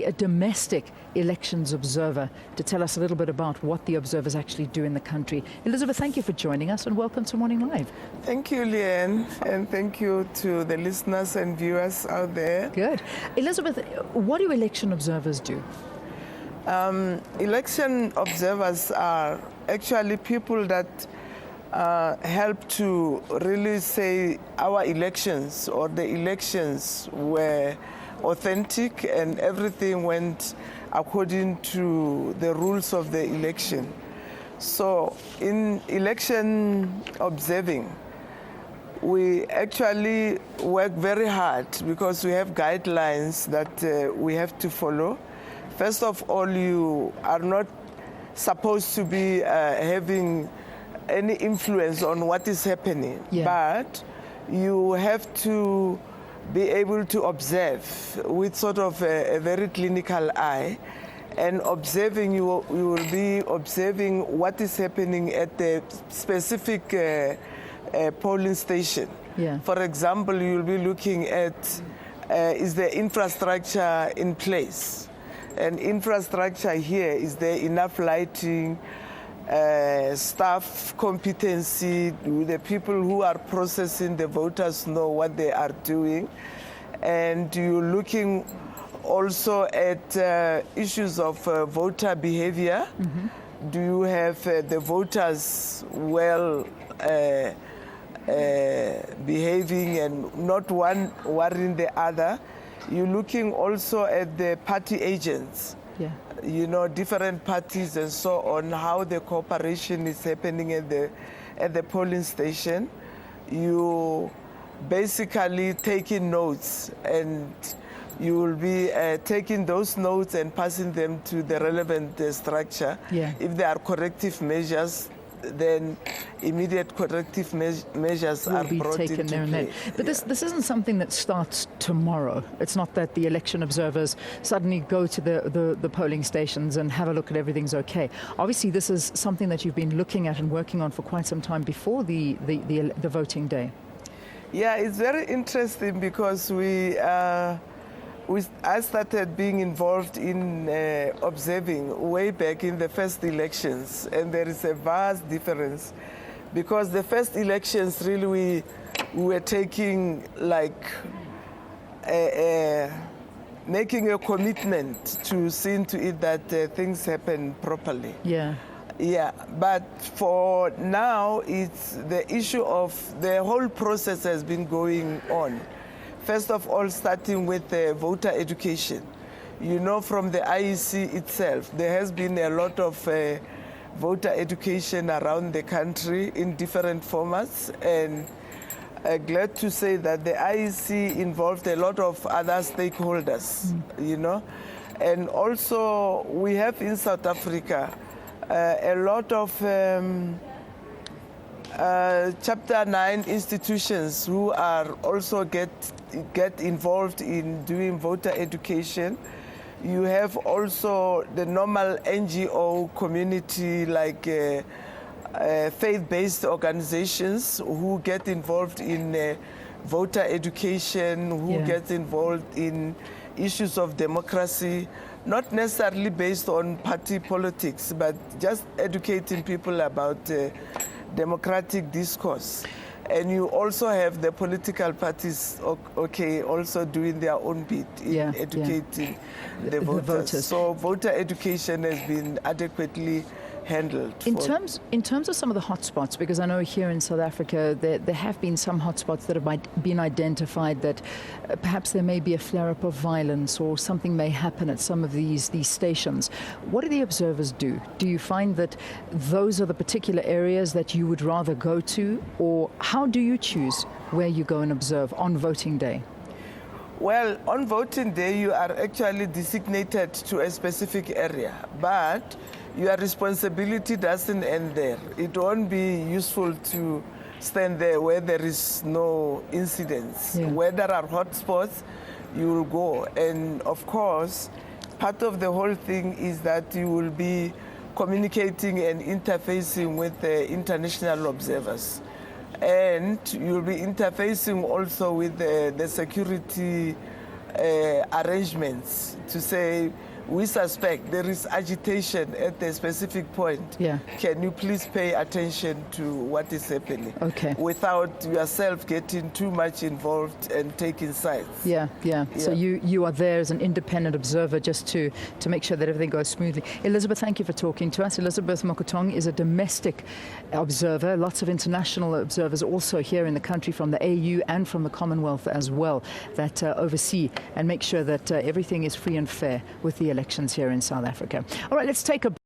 a domestic elections observer, to tell us a little bit about what the observers actually do in the country. Elizabeth, thank you for joining us and welcome to Morning Live. Thank you, Leanne, and thank you to the listeners and viewers out there. Good. Elizabeth, what do election observers do? Election observers are actually people that help to really say our elections or the elections were authentic and everything went according to the rules of the election. So in election observing, we actually work very hard because we have guidelines that we have to follow. First of all, you are not supposed to be having any influence on what is happening, but you have to be able to observe with sort of a very clinical eye. And observing, you will be observing what is happening at the specific polling station. For example, you'll be looking at is the infrastructure in place? And infrastructure here, is there enough lighting, staff competency? Do the people who are processing the voters know what they are doing? And you're looking also at issues of voter behavior. Do you have the voters well behaving and not one worrying the other? You're looking also at the party agents, you know, different parties and so on, how the cooperation is happening at the polling station. You basically taking notes, and you will be taking those notes and passing them to the relevant structure. If there are corrective measures, then immediate corrective measures are brought into play. But this isn't something that starts tomorrow. It's not that the election observers suddenly go to the polling stations and have a look at everything's okay. Obviously, this is something that you've been looking at and working on for quite some time before the voting day. Yeah, it's very interesting because I started being involved in observing way back in the first elections, and there is a vast difference because the first elections really we were taking like making a commitment to seeing to it that things happen properly. But for now, it's the issue of the whole process has been going on. First of all, starting with voter education. You know, from the IEC itself, there has been a lot of voter education around the country in different formats, and glad to say that the IEC involved a lot of other stakeholders, you know. And also, we have in South Africa a lot of Chapter 9 institutions who are also get involved in doing voter education. You have also the normal NGO community, like faith-based organizations who get involved in voter education, who get involved in issues of democracy, not necessarily based on party politics, but just educating people about democratic discourse. And you also have the political parties, also doing their own bit in educating the voters. So voter education has been adequately handled. In terms of some of the hotspots, because I know here in South Africa there have been some hotspots that have been identified that perhaps there may be a flare-up of violence or something may happen at some of these stations. What do the observers do? Do you find that those are the particular areas that you would rather go to, or how do you choose where you go and observe on voting day? Well, on voting day, you are actually designated to a specific area, but your responsibility doesn't end there. It won't be useful to stand there where there is no incidents. Where there are hotspots, you will go. And of course, part of the whole thing is that you will be communicating and interfacing with the international observers. And you'll be interfacing also with the security arrangements to say, we suspect there is agitation at a specific point. Yeah. Can you please pay attention to what is happening? Okay. Without yourself getting too much involved and taking sides. Yeah. So you are there as an independent observer just to make sure that everything goes smoothly. Elizabeth, thank you for talking to us. Elizabeth Mokotong is a domestic observer. Lots of international observers also here in the country from the AU and from the Commonwealth as well that oversee and make sure that everything is free and fair with the elections here in South Africa. All right, let's take a